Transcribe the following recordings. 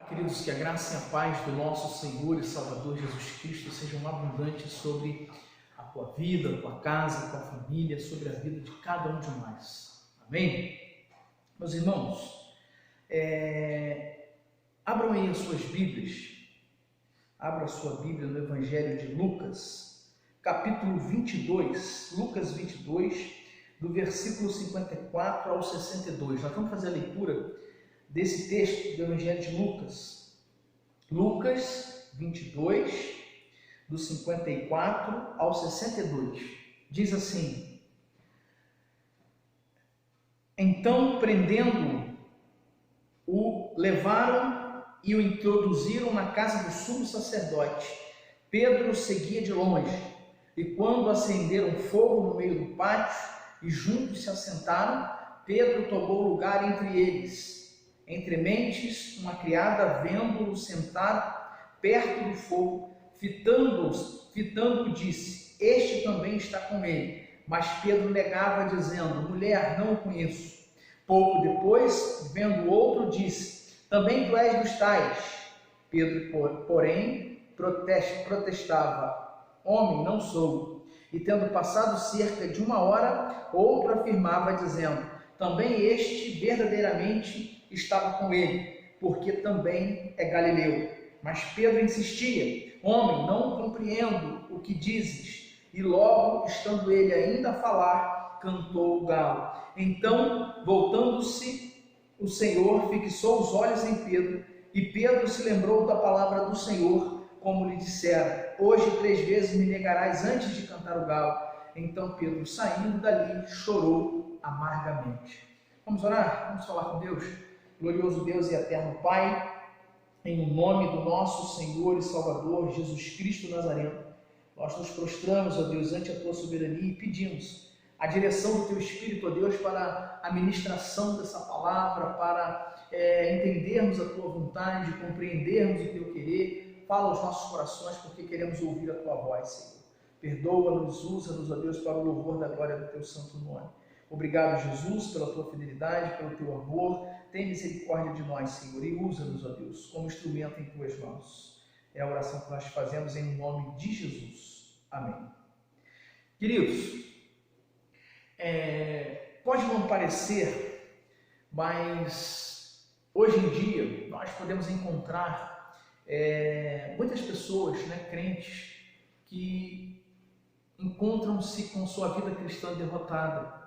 Queridos, que a graça e a paz do nosso Senhor e Salvador Jesus Cristo sejam abundantes sobre a tua vida, a tua casa, a tua família, sobre a vida de cada um de nós. Amém? Meus irmãos, abram aí as suas Bíblias, abra a sua Bíblia no Evangelho de Lucas, capítulo 22, Lucas 22, do versículo 54 ao 62. Nós vamos fazer a leitura desse texto do Evangelho de Lucas. Lucas 22, do 54 ao 62. Diz assim: Então, prendendo-o, o levaram e o introduziram na casa do sumo sacerdote. Pedro seguia de longe, e quando acenderam fogo no meio do pátio e juntos se assentaram, Pedro tomou lugar entre eles. Entre mentes, uma criada, vendo-o sentado perto do fogo, fitando-o, disse: Este também está com ele. Mas Pedro negava, dizendo: Mulher, não o conheço. Pouco depois, vendo o outro, disse: Também tu és dos tais. Pedro, porém, protestava: Homem, não sou. E tendo passado cerca de 1 hora, outro afirmava, dizendo: Também este verdadeiramente estava com ele, porque também é galileu. Mas Pedro insistia: Homem, não compreendo o que dizes. E logo, estando ele ainda a falar, cantou o galo. Então, voltando-se, o Senhor fixou os olhos em Pedro, e Pedro se lembrou da palavra do Senhor, como lhe dissera: Hoje 3 vezes me negarás antes de cantar o galo. Então Pedro, saindo dali, chorou amargamente. Vamos orar? Vamos falar com Deus? Glorioso Deus e eterno Pai, em nome do nosso Senhor e Salvador Jesus Cristo Nazareno, nós nos prostramos, ó Deus, ante a Tua soberania e pedimos a direção do Teu Espírito, ó Deus, para a ministração dessa palavra, para entendermos a Tua vontade, compreendermos o Teu querer. Fala aos nossos corações, porque queremos ouvir a Tua voz, Senhor. Perdoa-nos, usa-nos, ó Deus, para o louvor da glória do Teu santo nome. Obrigado, Jesus, pela Tua fidelidade, pelo Teu amor. Tem misericórdia de nós, Senhor, e usa-nos, ó Deus, como instrumento em Tuas mãos. É a oração que nós fazemos em nome de Jesus. Amém. Queridos, pode não parecer, mas hoje em dia nós podemos encontrar muitas pessoas, crentes, que encontram-se com sua vida cristã derrotada.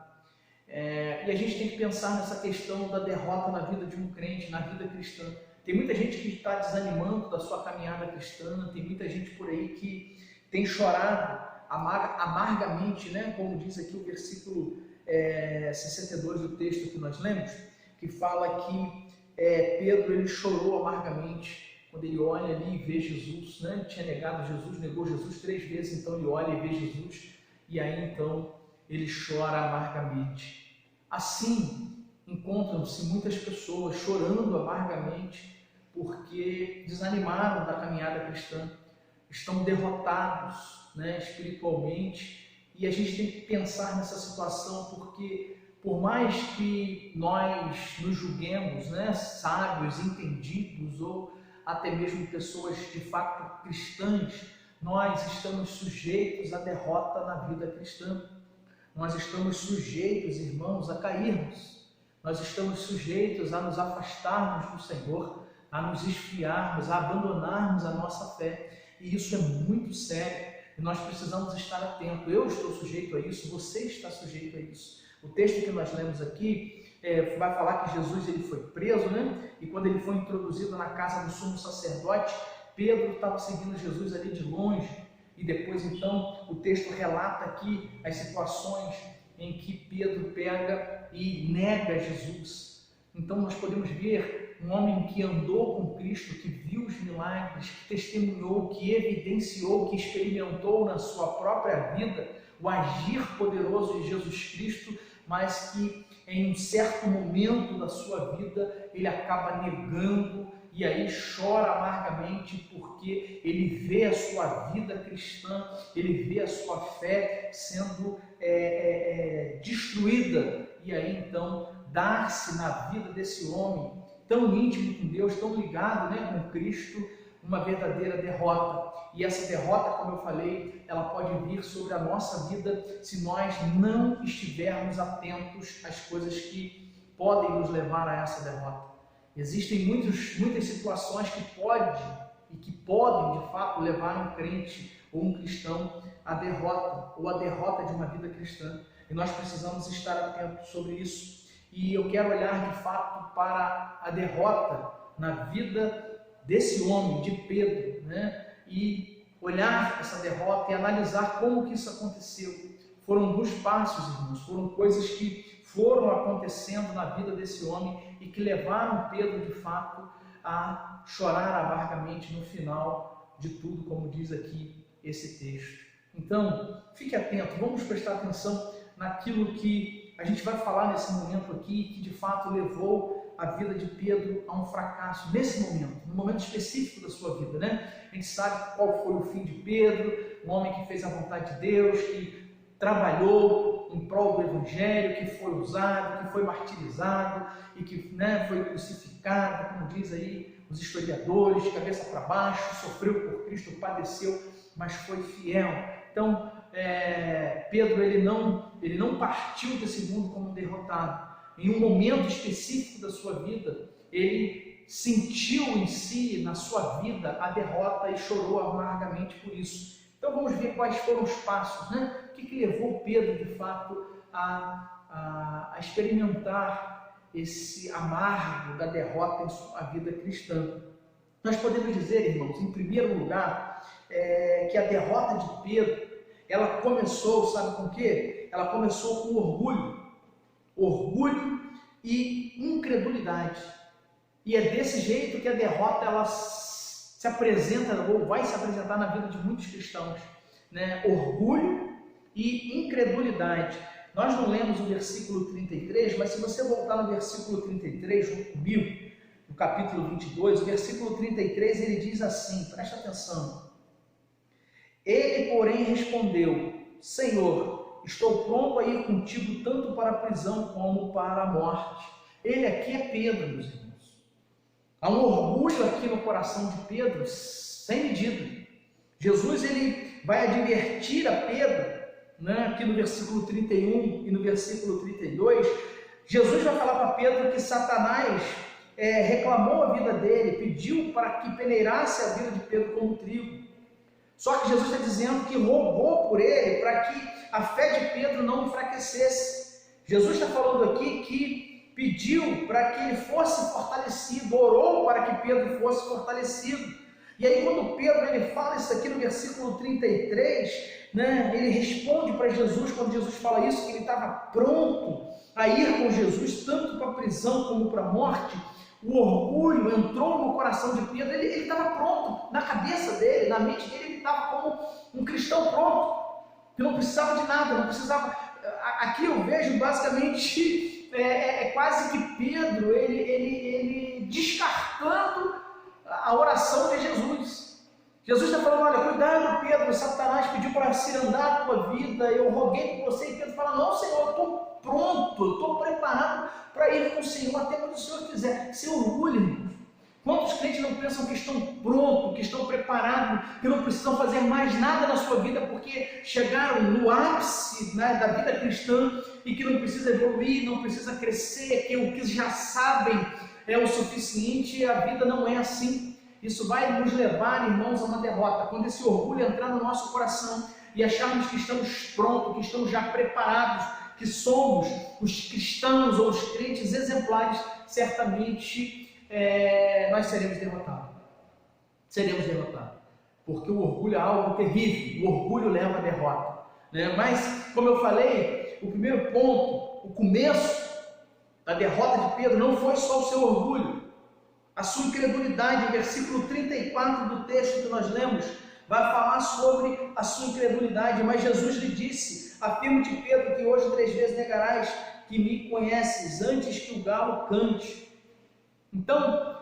E a gente tem que pensar nessa questão da derrota na vida de um crente, na vida cristã. Tem muita gente que está desanimando da sua caminhada cristã, tem muita gente por aí que tem chorado amargamente, como diz aqui o versículo 62 do texto que nós lemos, que fala que Pedro ele chorou amargamente quando ele olha ali e vê Jesus, Ele tinha negado Jesus, negou Jesus 3 vezes, então ele olha e vê Jesus, e aí então ele chora amargamente. Assim, encontram-se muitas pessoas chorando amargamente porque desanimaram da caminhada cristã, estão derrotados, espiritualmente, e a gente tem que pensar nessa situação, porque por mais que nós nos julguemos, sábios, entendidos, ou até mesmo pessoas de fato cristãs, nós estamos sujeitos à derrota na vida cristã. Nós estamos sujeitos, irmãos, a cairmos. Nós estamos sujeitos a nos afastarmos do Senhor, a nos esfriarmos, a abandonarmos a nossa fé. E isso é muito sério. E nós precisamos estar atentos. Eu estou sujeito a isso, você está sujeito a isso. O texto que nós lemos aqui vai falar que Jesus ele foi preso, E quando ele foi introduzido na casa do sumo sacerdote, Pedro estava seguindo Jesus ali de longe. E depois, então, o texto relata aqui as situações em que Pedro pega e nega Jesus. Então, nós podemos ver um homem que andou com Cristo, que viu os milagres, que testemunhou, que evidenciou, que experimentou na sua própria vida o agir poderoso de Jesus Cristo, mas que em um certo momento da sua vida ele acaba negando e aí chora amargamente porque ele vê a sua vida cristã, ele vê a sua fé sendo destruída. E aí então dar-se na vida desse homem tão íntimo com Deus, tão ligado, né, com Cristo, uma verdadeira derrota. E essa derrota, como eu falei, ela pode vir sobre a nossa vida se nós não estivermos atentos às coisas que podem nos levar a essa derrota. Existem muitas situações que podem de fato levar um crente ou um cristão à derrota, ou à derrota de uma vida cristã. E nós precisamos estar atentos sobre isso. E eu quero olhar de fato para a derrota na vida desse homem, de Pedro, né? E olhar essa derrota e analisar como que isso aconteceu. Foram alguns passos, irmãos, foram coisas que foram acontecendo na vida desse homem e que levaram Pedro, de fato, a chorar amargamente no final de tudo, como diz aqui esse texto. Então, fique atento, vamos prestar atenção naquilo que a gente vai falar nesse momento aqui, que de fato levou a vida de Pedro a um fracasso, nesse momento, no momento específico da sua vida, né? A gente sabe qual foi o fim de Pedro, um homem que fez a vontade de Deus, que trabalhou em prol do Evangelho, que foi usado, que foi martirizado e que, né, foi crucificado, como diz aí os historiadores, de cabeça para baixo, sofreu por Cristo, padeceu, mas foi fiel. Então, Pedro ele não partiu desse mundo como um derrotado. Em um momento específico da sua vida, ele sentiu em si, na sua vida, a derrota e chorou amargamente por isso. Então vamos ver quais foram os passos, né? O que levou Pedro, de fato, a experimentar esse amargo da derrota em sua vida cristã. Nós podemos dizer, irmãos, em primeiro lugar, que a derrota de Pedro, ela começou, sabe com o quê? Ela começou com orgulho e incredulidade. E é desse jeito que a derrota ela se apresenta, ou vai se apresentar na vida de muitos cristãos, né? Orgulho e incredulidade. Nós não lemos o versículo 33, mas se você voltar no versículo 33, junto comigo, no capítulo 22, o versículo 33, ele diz assim, presta atenção. Ele, porém, respondeu: Senhor, estou pronto a ir contigo tanto para a prisão como para a morte. Ele aqui é Pedro, meus irmãos. Há um orgulho aqui no coração de Pedro sem medida. Jesus ele vai advertir a Pedro, né, aqui no versículo 31 e no versículo 32. Jesus vai falar para Pedro que Satanás reclamou a vida dele, pediu para que peneirasse a vida de Pedro como trigo. Só que Jesus está dizendo que rogou por ele para que a fé de Pedro não enfraquecesse. Jesus está falando aqui que pediu para que ele fosse fortalecido, orou para que Pedro fosse fortalecido. E aí quando Pedro ele fala isso aqui no versículo 33, né, ele responde para Jesus, quando Jesus fala isso, que ele estava pronto a ir com Jesus, tanto para a prisão como para a morte. O orgulho entrou no coração de Pedro, ele estava pronto, na cabeça dele, na mente dele, ele estava como um cristão pronto, que não precisava de nada, não precisava. Aqui eu vejo basicamente, quase que Pedro, ele descartando a oração de Jesus. Jesus está falando: olha, cuidado, Pedro, Satanás pediu para cirandar a tua vida, eu roguei por você, e Pedro fala: não, Senhor, eu estou pronto, eu estou preparado para ir com o Senhor até quando o Senhor quiser. Se orgulho, irmãos. Quantos crentes não pensam que estão prontos, que estão preparados, que não precisam fazer mais nada na sua vida porque chegaram no ápice, né, da vida cristã e que não precisa evoluir, não precisa crescer, que o que já sabem é o suficiente? E a vida não é assim. Isso vai nos levar, irmãos, a uma derrota. Quando esse orgulho entrar no nosso coração e acharmos que estamos prontos, que estamos já preparados, que somos os cristãos ou os crentes exemplares, certamente nós seremos derrotados. Seremos derrotados. Porque o orgulho é algo terrível. O orgulho leva à derrota, né? Mas, como eu falei, o primeiro ponto, o começo da derrota de Pedro não foi só o seu orgulho. A sua incredulidade, o versículo 34 do texto que nós lemos, vai falar sobre a sua incredulidade. Mas Jesus lhe disse: afirmo-te, Pedro, que hoje 3 vezes negarás que me conheces antes que o galo cante. Então,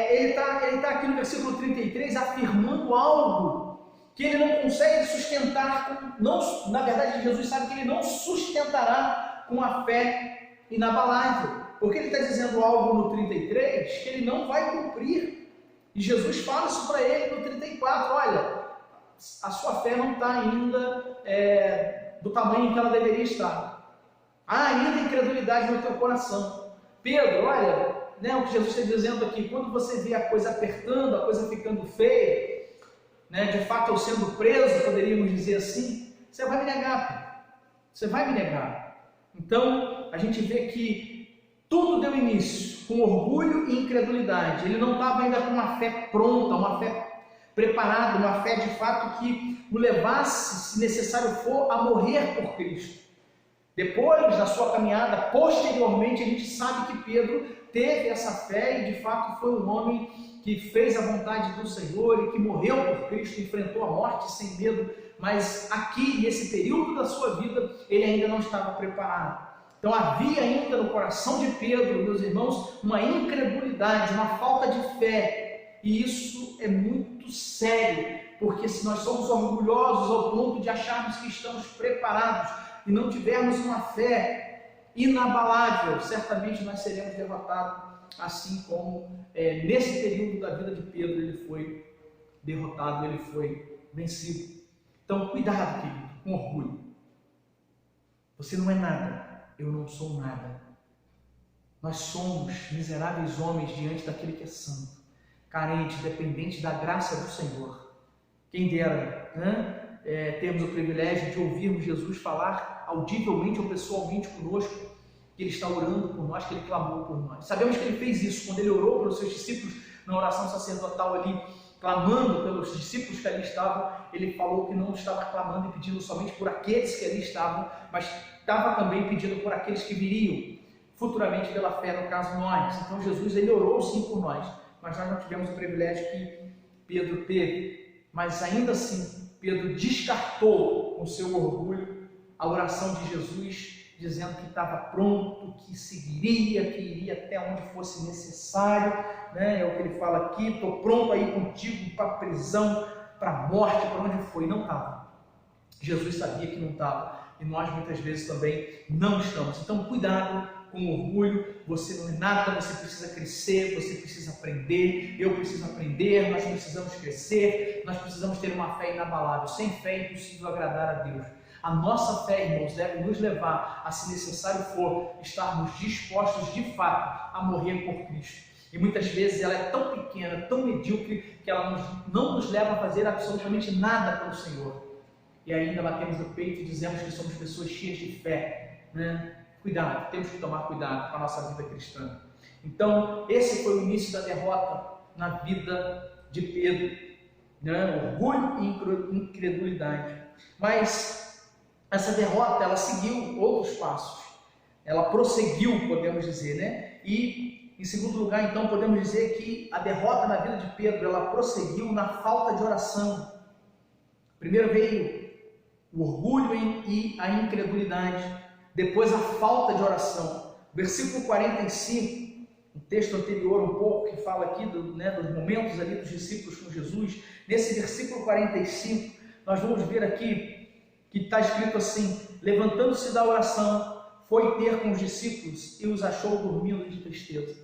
ele está aqui no versículo 33 afirmando algo que ele não consegue sustentar. Na verdade, Jesus sabe que ele não sustentará com a fé inabalável. porque ele está dizendo algo no 33 que ele não vai cumprir. E Jesus fala isso para ele no 34, olha, a sua fé não está ainda do tamanho que ela deveria estar. Há ainda incredulidade no teu coração. Pedro, olha, né, o que Jesus está dizendo aqui, quando você vê a coisa apertando, a coisa ficando feia, né, de fato eu sendo preso, poderíamos dizer assim, você vai me negar, Pedro. Você vai me negar. Então, a gente vê que tudo deu início com orgulho e incredulidade. Ele não estava ainda com uma fé pronta, uma fé preparada, uma fé de fato que o levasse, se necessário for, a morrer por Cristo. Depois da sua caminhada, posteriormente, a gente sabe que Pedro teve essa fé e de fato foi um homem que fez a vontade do Senhor e que morreu por Cristo, enfrentou a morte sem medo, mas aqui, nesse período da sua vida, ele ainda não estava preparado. Então havia ainda no coração de Pedro, meus irmãos, uma incredulidade, uma falta de fé, e isso é muito sério, porque se nós somos orgulhosos ao ponto de acharmos que estamos preparados e não tivermos uma fé inabalável, certamente nós seremos derrotados, assim como nesse período da vida de Pedro ele foi derrotado, ele foi vencido. Então cuidado, querido, com orgulho. Você não é nada, eu não sou nada. Nós somos miseráveis homens diante daquele que é santo, carente, dependente da graça do Senhor. Quem dera, né? Termos o privilégio de ouvirmos Jesus falar audivelmente ou pessoalmente conosco, que Ele está orando por nós, que Ele clamou por nós. Sabemos que Ele fez isso quando Ele orou pelos seus discípulos na oração sacerdotal ali, clamando pelos discípulos que ali estavam. Ele falou que não estava clamando e pedindo somente por aqueles que ali estavam, mas estava também pedindo por aqueles que viriam futuramente pela fé, no caso nós. Então Jesus, Ele orou sim por nós, mas nós não tivemos o privilégio que Pedro teve. Mas ainda assim, Pedro descartou com seu orgulho a oração de Jesus, dizendo que estava pronto, que seguiria, que iria até onde fosse necessário, né? É o que ele fala aqui, estou pronto aí contigo para a prisão, para a morte, para onde foi. Não estava. Jesus sabia que não estava, e nós muitas vezes também não estamos. Então cuidado com o orgulho, você não é nada, você precisa crescer, você precisa aprender, eu preciso aprender, nós precisamos crescer, nós precisamos ter uma fé inabalável. Sem fé é impossível agradar a Deus. A nossa fé, irmãos, deve nos levar a, se necessário for, estarmos dispostos de fato a morrer por Cristo. E muitas vezes ela é tão pequena, tão medíocre, que ela não nos leva a fazer absolutamente nada pelo Senhor. E ainda batemos no peito e dizemos que somos pessoas cheias de fé, né? Cuidado, temos que tomar cuidado com a nossa vida cristã. Então, esse foi o início da derrota na vida de Pedro, né? Orgulho e incredulidade. Mas essa derrota, ela seguiu outros passos. Ela prosseguiu, podemos dizer, né? E, em segundo lugar, então, podemos dizer que a derrota na vida de Pedro, ela prosseguiu na falta de oração. Primeiro veio o orgulho e a incredulidade. Depois a falta de oração. Versículo 45, um texto anterior um pouco, que fala aqui dos momentos ali dos discípulos com Jesus. Nesse versículo 45, nós vamos ver aqui que está escrito assim: levantando-se da oração, foi ter com os discípulos e os achou dormindo de tristeza.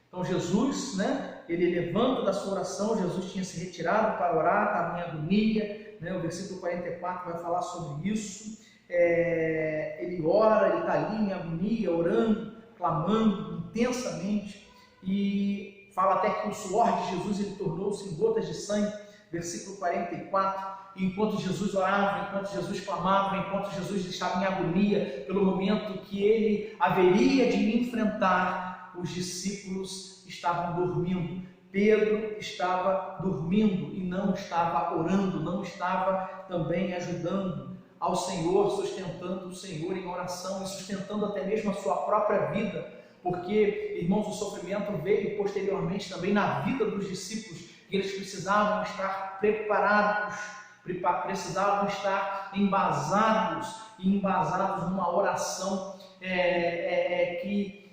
Então Jesus, né, ele levanta da sua oração, Jesus tinha se retirado para orar, estava em agonia, né? O versículo 44 vai falar sobre isso. Ele ora, ele está ali em agonia, orando, clamando intensamente, e fala até que o suor de Jesus ele tornou-se em gotas de sangue. Versículo 44, enquanto Jesus orava, enquanto Jesus clamava, enquanto Jesus estava em agonia pelo momento que ele haveria de enfrentar, os discípulos estavam dormindo. Pedro estava dormindo e não estava orando, não estava também ajudando ao Senhor, sustentando o Senhor em oração e sustentando até mesmo a sua própria vida, porque, irmãos, o sofrimento veio posteriormente também na vida dos discípulos, e eles precisavam estar preparados, precisavam estar embasados numa oração que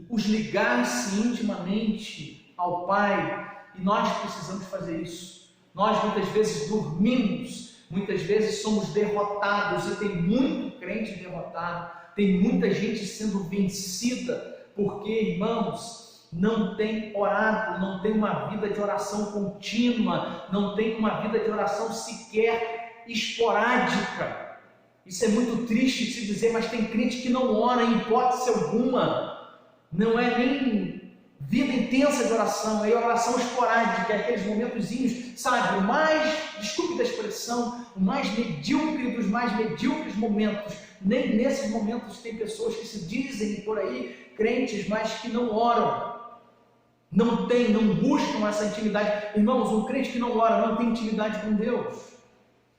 os ligasse intimamente ao Pai, e nós precisamos fazer isso. Nós muitas vezes dormimos, muitas vezes somos derrotados, e tem muito crente derrotado, tem muita gente sendo vencida porque, irmãos, não tem orado, não tem uma vida de oração contínua, não tem uma vida de oração sequer esporádica. Isso é muito triste de se dizer, mas tem crente que não ora em hipótese alguma, não é nem vida intensa de oração, é oração esporádica, é aqueles momentozinhos, sabe, o mais, desculpe da expressão, o mais medíocre dos mais medíocres momentos. Nem nesses momentos tem pessoas que se dizem por aí crentes, mas que não oram, não buscam essa intimidade. Irmãos, um crente que não ora não tem intimidade com Deus.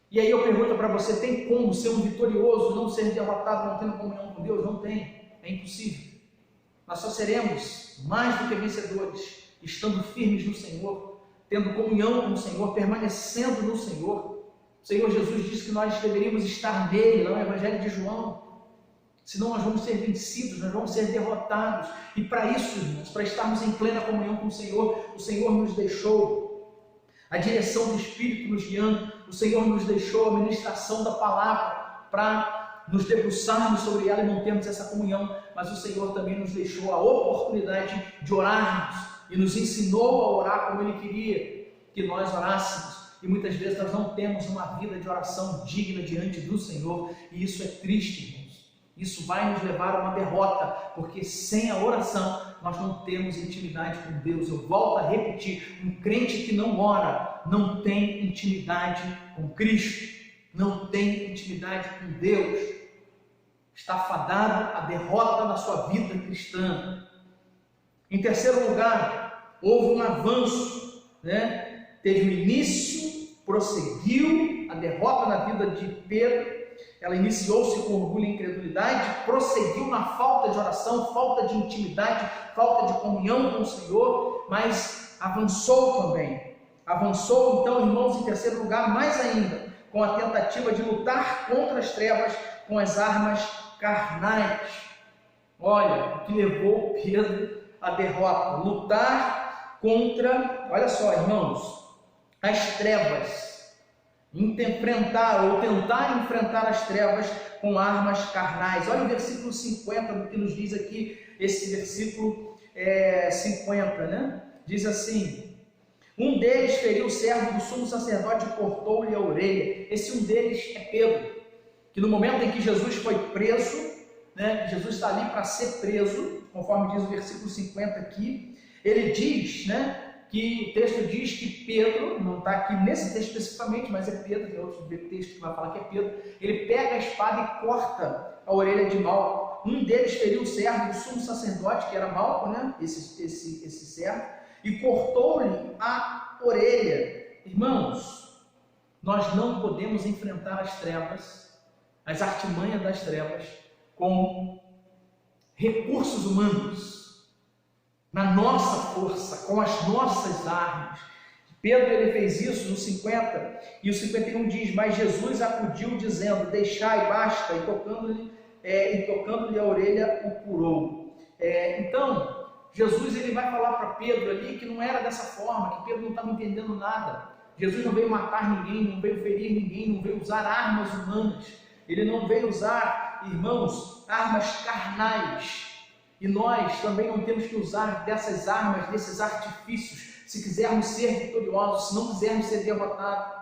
E aí eu pergunto para você, tem como ser um vitorioso, não ser derrotado, não tendo comunhão com Deus? Não tem, é impossível. Nós só seremos mais do que vencedores, estando firmes no Senhor, tendo comunhão com o Senhor, permanecendo no Senhor. O Senhor Jesus disse que nós deveríamos estar nele, lá no Evangelho de João. Senão nós vamos ser vencidos, nós vamos ser derrotados. E para isso, irmãos, para estarmos em plena comunhão com o Senhor nos deixou a direção do Espírito nos guiando, o Senhor nos deixou a ministração da palavra para nos debruçarmos sobre ela e mantermos essa comunhão, mas o Senhor também nos deixou a oportunidade de orarmos e nos ensinou a orar como Ele queria que nós orássemos. E muitas vezes nós não temos uma vida de oração digna diante do Senhor, e isso é triste, irmãos. Isso vai nos levar a uma derrota, porque sem a oração nós não temos intimidade com Deus. Eu volto a repetir, um crente que não ora não tem intimidade com Cristo, não tem intimidade com Deus, está fadado à derrota na sua vida cristã. Em terceiro lugar, houve um avanço, teve um início, prosseguiu a derrota na vida de Pedro. Ela iniciou-se com orgulho e incredulidade, prosseguiu na falta de oração, falta de intimidade, falta de comunhão com o Senhor, mas avançou também. Avançou então, irmãos, em terceiro lugar, mais ainda, com a tentativa de lutar contra as trevas com as armas carnais. Olha, o que levou Pedro à derrota, lutar contra, olha só, irmãos, as trevas. Enfrentar ou tentar enfrentar as trevas com armas carnais. Olha o versículo 50 do que nos diz aqui, esse versículo 50, diz assim: um deles feriu o servo do sumo sacerdote e cortou-lhe a orelha. Esse um deles é Pedro, que no momento em que Jesus foi preso, Jesus está ali para ser preso, conforme diz o versículo 50 aqui, ele diz, que o texto diz que Pedro, não está aqui nesse texto especificamente, mas é Pedro, tem outro texto que vai falar que é Pedro, ele pega a espada e corta a orelha de Malco. Um deles feriu o servo do sumo sacerdote, que era Malco, esse servo, e cortou-lhe a orelha. Irmãos, nós não podemos enfrentar as trevas, as artimanhas das trevas, com recursos humanos, na nossa força, com as nossas armas. Pedro ele fez isso no 50, e o 51 diz: mas Jesus acudiu dizendo: deixai, basta, e tocando-lhe a orelha o curou. Então, Jesus ele vai falar para Pedro ali que não era dessa forma, que Pedro não estava entendendo nada. Jesus não veio matar ninguém, não veio ferir ninguém, não veio usar armas humanas, ele não veio usar, irmãos, armas carnais. E nós também não temos que usar dessas armas, desses artifícios, se quisermos ser vitoriosos, se não quisermos ser derrotados.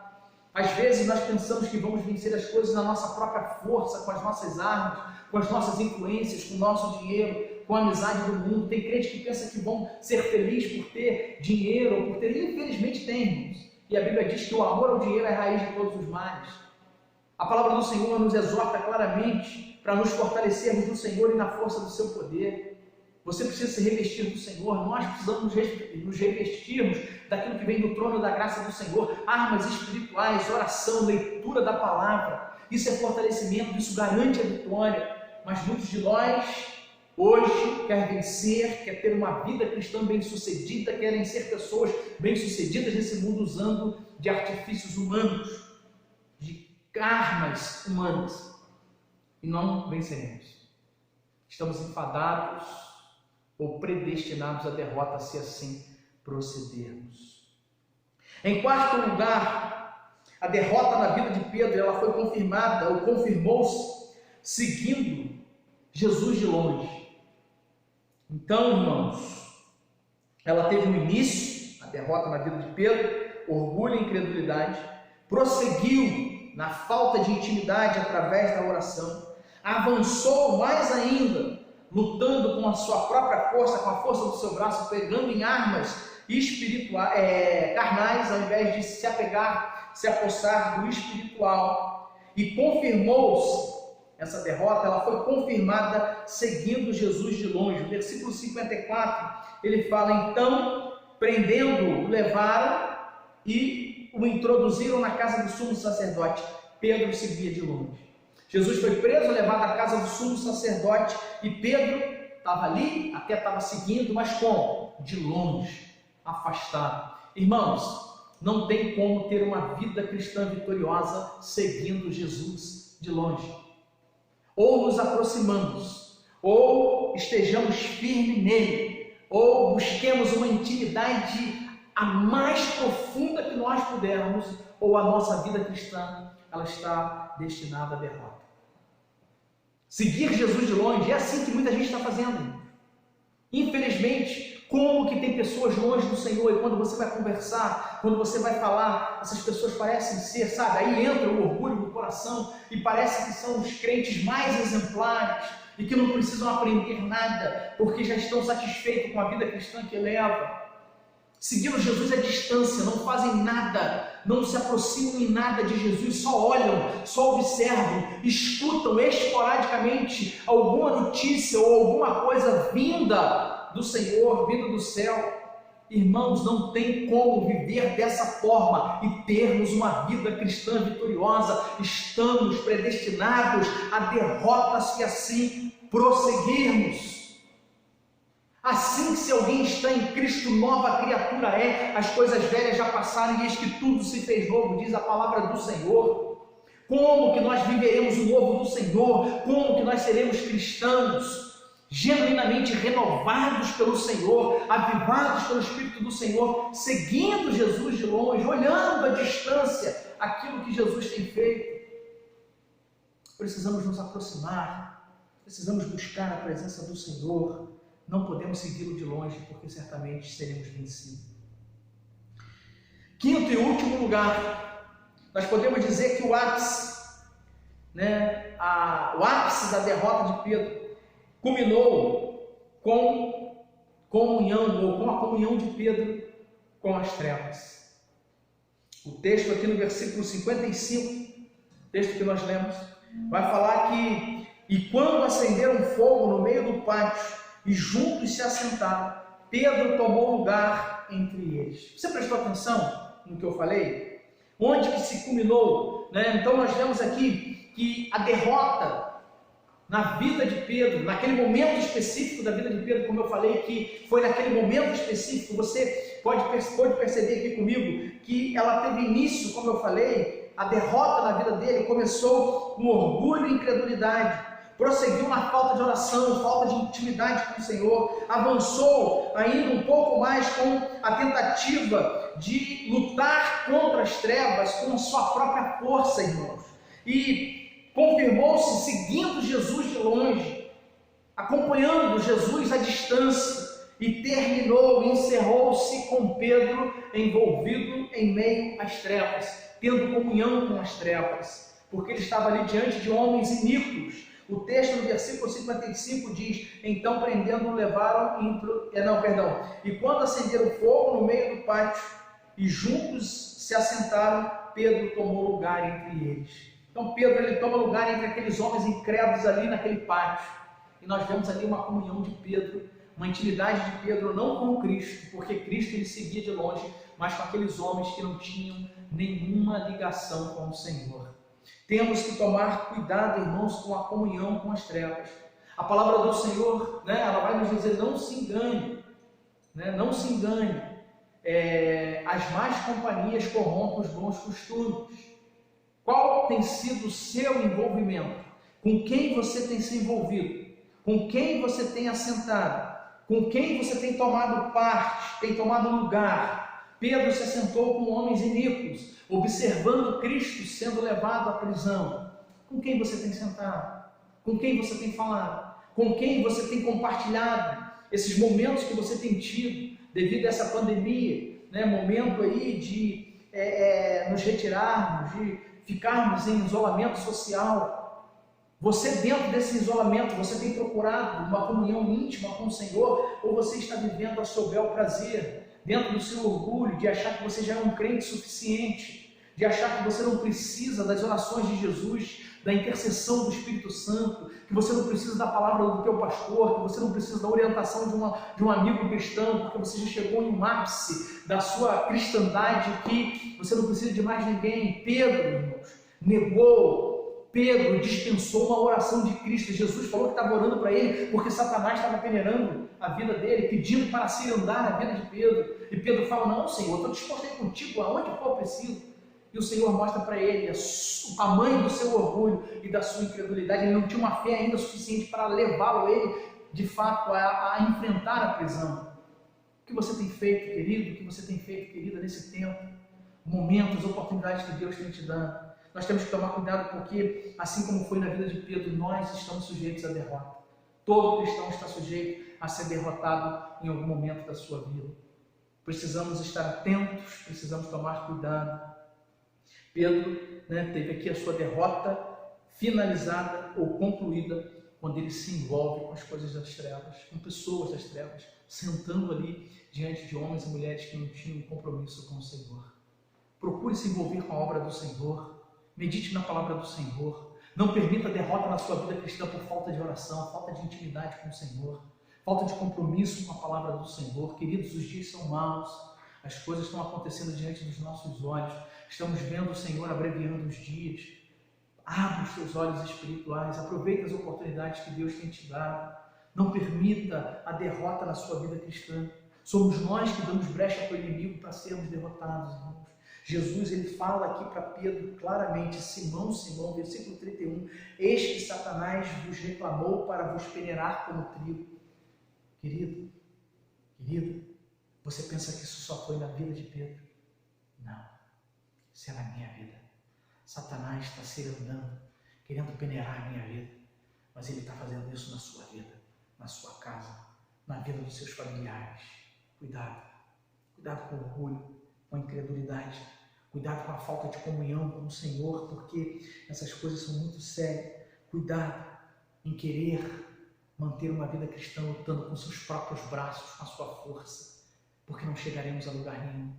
Às vezes nós pensamos que vamos vencer as coisas na nossa própria força, com as nossas armas, com as nossas influências, com o nosso dinheiro, com a amizade do mundo. Tem crente que pensa que vão ser felizes por ter dinheiro, ou por ter, infelizmente tem, irmãos. E a Bíblia diz que o amor ao dinheiro é a raiz de todos os males. A palavra do Senhor nos exorta claramente para nos fortalecermos no Senhor e na força do seu poder. Você precisa se revestir do Senhor, nós precisamos nos revestirmos daquilo que vem do trono da graça do Senhor, armas espirituais, oração, leitura da palavra. Isso é fortalecimento, isso garante a vitória. Mas muitos de nós hoje querem vencer, querem ter uma vida cristã bem-sucedida, querem ser pessoas bem-sucedidas nesse mundo usando de artifícios humanos, de armas humanas. E não venceremos. Estamos enfadados ou predestinados à derrota se assim procedermos. Em quarto lugar, a derrota na vida de Pedro, ela foi confirmada ou confirmou-se seguindo Jesus de longe. Então, irmãos, ela teve um início, a derrota na vida de Pedro, orgulho e incredulidade, prosseguiu na falta de intimidade através da oração, avançou mais ainda, lutando com a sua própria força, com a força do seu braço, pegando em armas espirituais, carnais, ao invés de se apegar, se apossar do espiritual, e confirmou-se. Essa derrota, ela foi confirmada seguindo Jesus de longe. O versículo 54, ele fala: então, prendendo-o, levaram e o introduziram na casa do sumo sacerdote. Pedro seguia de longe. Jesus foi preso, levado à casa do sumo sacerdote, e Pedro estava ali, até estava seguindo, mas como? De longe, afastado. Irmãos, não tem como ter uma vida cristã vitoriosa seguindo Jesus de longe. Ou nos aproximamos, ou estejamos firmes nele, ou busquemos uma intimidade a mais profunda que nós pudermos, ou a nossa vida cristã, ela está destinada à derrota. Seguir Jesus de longe é assim que muita gente está fazendo. Infelizmente, como que tem pessoas longe do Senhor, e quando você vai conversar, quando você vai falar, essas pessoas parecem ser, sabe, aí entra o orgulho do coração, e parece que são os crentes mais exemplares, e que não precisam aprender nada, porque já estão satisfeitos com a vida cristã que levam. Seguindo Jesus à distância, não fazem nada, não se aproximam em nada de Jesus, só olham, só observam, escutam esporadicamente alguma notícia ou alguma coisa vinda do Senhor, vinda do céu. Irmãos, não tem como viver dessa forma e termos uma vida cristã vitoriosa. Estamos predestinados à derrota se assim prosseguirmos. Assim que se alguém está em Cristo, nova criatura é, as coisas velhas já passaram e eis que tudo se fez novo, diz a palavra do Senhor. Como que nós viveremos o novo do Senhor? Como que nós seremos cristãos genuinamente renovados pelo Senhor, avivados pelo Espírito do Senhor, seguindo Jesus de longe, olhando à distância aquilo que Jesus tem feito? Precisamos nos aproximar, precisamos buscar a presença do Senhor. Não podemos segui-lo de longe, porque certamente seremos vencidos. Quinto e último lugar, nós podemos dizer que o ápice, o ápice da derrota de Pedro culminou com comunhão, ou com a comunhão de Pedro com as trevas. O texto aqui no versículo 55, texto que nós lemos, vai falar que: e quando acenderam fogo no meio do pátio, e juntos se assentaram, Pedro tomou lugar entre eles. Você prestou atenção no que eu falei? Onde que se culminou? Então nós vemos aqui que a derrota na vida de Pedro, naquele momento específico da vida de Pedro, como eu falei, que foi naquele momento específico, você pode perceber aqui comigo, que ela teve início, como eu falei, a derrota na vida dele começou com orgulho e incredulidade, prosseguiu na falta de oração, falta de intimidade com o Senhor, avançou ainda um pouco mais com a tentativa de lutar contra as trevas com a sua própria força, irmãos, e confirmou-se seguindo Jesus de longe, acompanhando Jesus à distância, e encerrou-se com Pedro envolvido em meio às trevas, tendo comunhão com as trevas, porque ele estava ali diante de homens iníquos. O texto no versículo 55 diz: então prendendo-o levaram, e quando acenderam fogo no meio do pátio, e juntos se assentaram, Pedro tomou lugar entre eles. Então Pedro, ele toma lugar entre aqueles homens incrédulos ali naquele pátio, e nós vemos ali uma comunhão de Pedro, uma intimidade de Pedro, não com Cristo, porque Cristo ele seguia de longe, mas com aqueles homens que não tinham nenhuma ligação com o Senhor. Temos que tomar cuidado, irmãos, com a comunhão com as trevas. A palavra do Senhor, ela vai nos dizer: não se engane, não se engane. As más companhias corrompem os bons costumes. Qual tem sido o seu envolvimento? Com quem você tem se envolvido? Com quem você tem assentado? Com quem você tem tomado parte, tem tomado lugar? Pedro se assentou com homens iníquos, observando Cristo sendo levado à prisão. Com quem você tem sentado? Com quem você tem falado? Com quem você tem compartilhado esses momentos que você tem tido devido a essa pandemia, né? Momento aí de nos retirarmos, de ficarmos em isolamento social. Você, dentro desse isolamento, você tem procurado uma comunhão íntima com o Senhor, ou você está vivendo a seu bel prazer, dentro do seu orgulho de achar que você já é um crente suficiente, de achar que você não precisa das orações de Jesus, da intercessão do Espírito Santo, que você não precisa da palavra do teu pastor, que você não precisa da orientação de um amigo cristão, porque você já chegou em um ápice da sua cristandade, que você não precisa de mais ninguém. Pedro, irmãos, negou. Pedro dispensou uma oração de Cristo. Jesus falou que estava orando para ele, porque Satanás estava peneirando a vida dele, pedindo para se andar a vida de Pedro. E Pedro fala: não, Senhor, estou disposto a ir contigo aonde for preciso. E o Senhor mostra para ele o tamanho do seu orgulho e da sua incredulidade. Ele não tinha uma fé ainda suficiente para levá-lo, ele, de fato, a enfrentar a prisão. O que você tem feito, querido? O que você tem feito, querida, nesse tempo? Momentos, oportunidades que Deus tem te dado. Nós temos que tomar cuidado porque, assim como foi na vida de Pedro, nós estamos sujeitos à derrota. Todo cristão está sujeito a ser derrotado em algum momento da sua vida. Precisamos estar atentos, precisamos tomar cuidado. Pedro, teve aqui a sua derrota finalizada ou concluída quando ele se envolve com as coisas das trevas, com pessoas das trevas, sentando ali diante de homens e mulheres que não tinham compromisso com o Senhor. Procure se envolver com a obra do Senhor. Medite na palavra do Senhor. Não permita derrota na sua vida cristã por falta de oração, falta de intimidade com o Senhor, falta de compromisso com a palavra do Senhor. Queridos, os dias são maus, as coisas estão acontecendo diante dos nossos olhos. Estamos vendo o Senhor abreviando os dias. Abra os seus olhos espirituais, aproveite as oportunidades que Deus tem te dado. Não permita a derrota na sua vida cristã. Somos nós que damos brecha para o inimigo para sermos derrotados, irmãos. Jesus, ele fala aqui para Pedro claramente: Simão, Simão, versículo 31, eis que Satanás vos reclamou para vos peneirar como trigo. Querido, você pensa que isso só foi na vida de Pedro? Não, isso é na minha vida. Satanás está se andando, querendo peneirar a minha vida, mas ele está fazendo isso na sua vida, na sua casa, na vida dos seus familiares. Cuidado com o orgulho, com a incredulidade, cuidado com a falta de comunhão com o Senhor, porque essas coisas são muito sérias. Cuidado em querer manter uma vida cristã lutando com seus próprios braços, com a sua força, porque não chegaremos a lugar nenhum.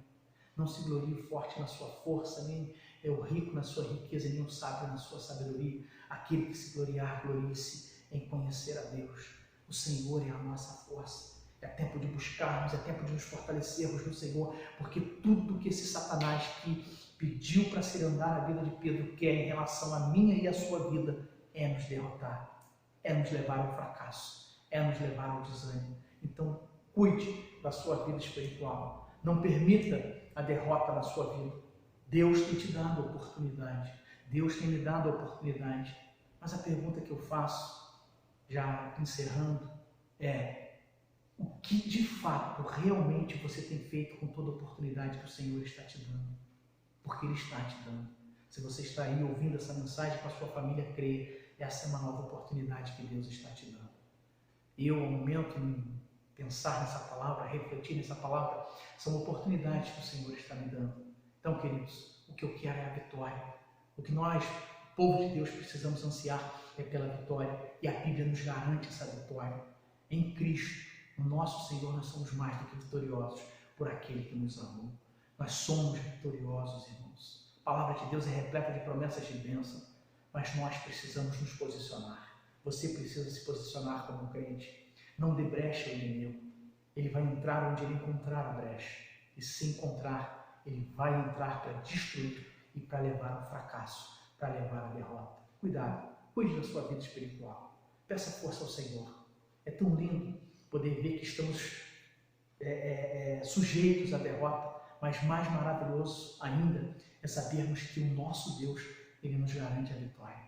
Não se glorie forte na sua força, nem é o rico na sua riqueza, nem o sábio na sua sabedoria. Aquele que se gloriar, glorie-se em conhecer a Deus. O Senhor é a nossa força. É tempo de buscarmos, é tempo de nos fortalecermos no Senhor, porque tudo que esse Satanás que pediu para se andar a vida de Pedro quer em relação à minha e à sua vida é nos derrotar, é nos levar ao fracasso, é nos levar ao desânimo. Então, cuide da sua vida espiritual. Não permita a derrota na sua vida. Deus tem te dado a oportunidade. Deus tem me dado a oportunidade. Mas a pergunta que eu faço, já encerrando, é: o que de fato, realmente você tem feito com toda a oportunidade que o Senhor está te dando? Porque Ele está te dando. Se você está aí ouvindo essa mensagem com a sua família, creia, essa é uma nova oportunidade que Deus está te dando. E eu, ao momento em pensar nessa palavra, refletir nessa palavra, são oportunidades que o Senhor está me dando. Então, queridos, o que eu quero é a vitória. O que nós, povo de Deus, precisamos ansiar é pela vitória. E a Bíblia nos garante essa vitória. Em Cristo, no nosso Senhor, nós somos mais do que vitoriosos por aquele que nos amou. Nós somos vitoriosos, irmãos. A palavra de Deus é repleta de promessas de bênção, mas nós precisamos nos posicionar. Você precisa se posicionar como um crente. Não dê brecha ao inimigo. Ele vai entrar onde ele encontrar a brecha. E se encontrar, ele vai entrar para destruir e para levar ao fracasso, para levar à derrota. Cuidado, cuide da sua vida espiritual. Peça força ao Senhor. É tão lindo poder ver que estamos sujeitos à derrota, mas mais maravilhoso ainda é sabermos que o nosso Deus, Ele nos garante a vitória.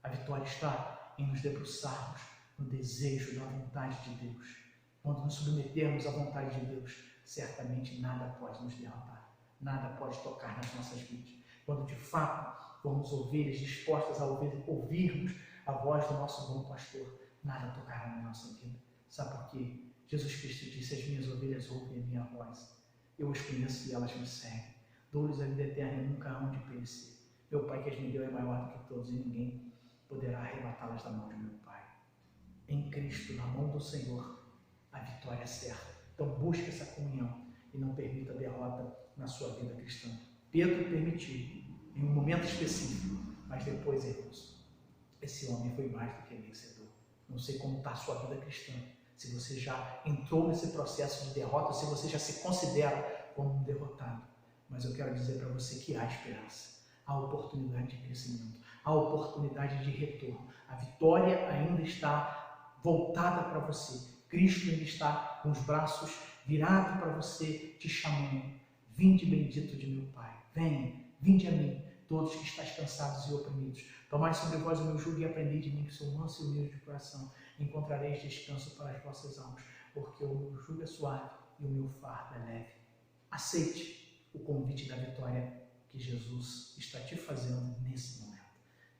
A vitória está em nos debruçarmos no desejo da vontade de Deus. Quando nos submetermos à vontade de Deus, certamente nada pode nos derrotar, nada pode tocar nas nossas vidas. Quando de fato formos ovelhas dispostas a ouvirmos a voz do nosso bom pastor, nada tocará na nossa vida. Sabe por quê? Jesus Cristo disse: as minhas ovelhas ouvem a minha voz. Eu as conheço e elas me seguem. Dou-lhes a vida eterna e nunca hão de perecer. Meu Pai que as me deu é maior do que todos e ninguém poderá arrebatá-las da mão de meu Pai. Em Cristo, na mão do Senhor, a vitória é certa. Então busque essa comunhão e não permita derrota na sua vida cristã. Pedro permitiu, em um momento específico, mas depois, irmãos, esse homem foi mais do que vencedor. Não sei como está a sua vida cristã, se você já entrou nesse processo de derrota, se você já se considera como um derrotado. Mas eu quero dizer para você que há esperança, há oportunidade de crescimento, há oportunidade de retorno. A vitória ainda está voltada para você. Cristo ainda está com os braços virados para você, te chamando. Vinde bendito de meu Pai. Venha, vinde a mim, todos que estáis cansados e oprimidos. Tomai sobre vós o meu jugo e aprendei de mim, que sou manso e humilde de coração. Encontrareis descanso para as vossas almas, porque o meu jugo é suave e o meu fardo é leve. Aceite o convite da vitória que Jesus está te fazendo nesse momento.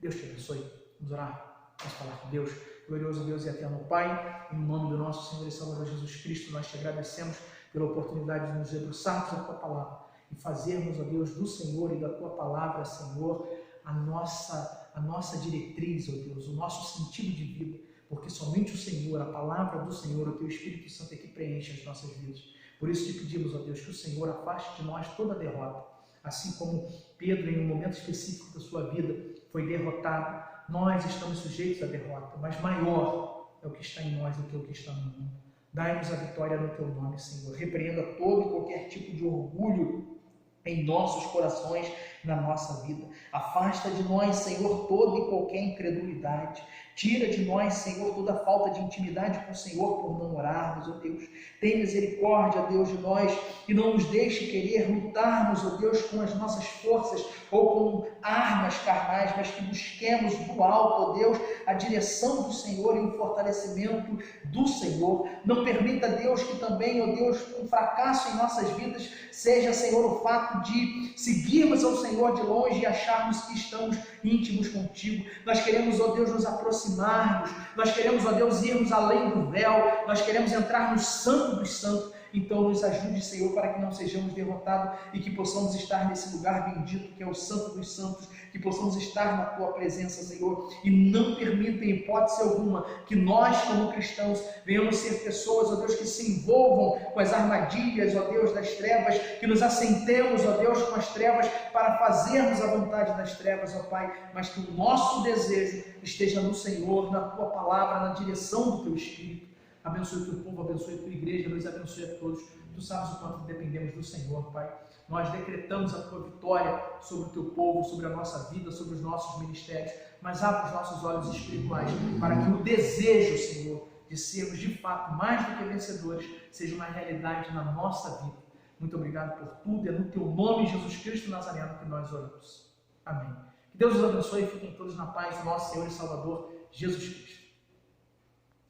Deus te abençoe. Vamos orar, vamos falar com Deus. Glorioso Deus e eterno Pai, em nome do nosso Senhor e Salvador Jesus Cristo, nós te agradecemos pela oportunidade de nos debruçarmos na Tua Palavra e fazermos, ó Deus, do Senhor e da Tua Palavra, Senhor, a nossa diretriz, ó Deus, o nosso sentido de vida, porque somente o Senhor, a Palavra do Senhor, o Teu Espírito Santo é que preenche as nossas vidas. Por isso te pedimos, ó Deus, que o Senhor afaste de nós toda a derrota, assim como Pedro, em um momento específico da sua vida, foi derrotado. Nós estamos sujeitos à derrota, mas maior é o que está em nós do que o que está no mundo. Dai-nos a vitória no Teu nome, Senhor. Repreenda todo e qualquer tipo de orgulho em nossos corações, na nossa vida. Afasta de nós, Senhor, toda e qualquer incredulidade. Tira de nós, Senhor, toda a falta de intimidade com o Senhor por não orarmos, ó Deus. Tem misericórdia, Deus, de nós e não nos deixe querer lutarmos, ó Deus, com as nossas forças ou com armas carnais, mas que busquemos do alto, ó Deus, a direção do Senhor e o fortalecimento do Senhor. Não permita, Deus, que também, ó Deus, um fracasso em nossas vidas seja, Senhor, o fato de seguirmos ao Senhor de longe e acharmos que estamos íntimos contigo. Nós queremos, ó Deus, nos aproximarmos, nós queremos, ó Deus, irmos além do véu, nós queremos entrar no Santo dos Santos. Então nos ajude, Senhor, para que não sejamos derrotados e que possamos estar nesse lugar bendito que é o Santo dos Santos, que possamos estar na Tua presença, Senhor, e não permita em hipótese alguma que nós, como cristãos, venhamos ser pessoas, ó Deus, que se envolvam com as armadilhas, ó Deus, das trevas, que nos assentemos, ó Deus, com as trevas para fazermos a vontade das trevas, ó Pai, mas que o nosso desejo esteja no Senhor, na Tua palavra, na direção do Teu Espírito. Abençoe o Teu povo, abençoe a Tua igreja, nos abençoe a todos. Tu sabes o quanto dependemos do Senhor, Pai. Nós decretamos a Tua vitória sobre o Teu povo, sobre a nossa vida, sobre os nossos ministérios, mas abre os nossos olhos espirituais para que o desejo, Senhor, de sermos de fato mais do que vencedores, seja uma realidade na nossa vida. Muito obrigado por tudo, é no Teu nome, Jesus Cristo Nazareno, que nós oramos. Amém. Que Deus os abençoe e fiquem todos na paz do nosso Senhor e Salvador, Jesus Cristo.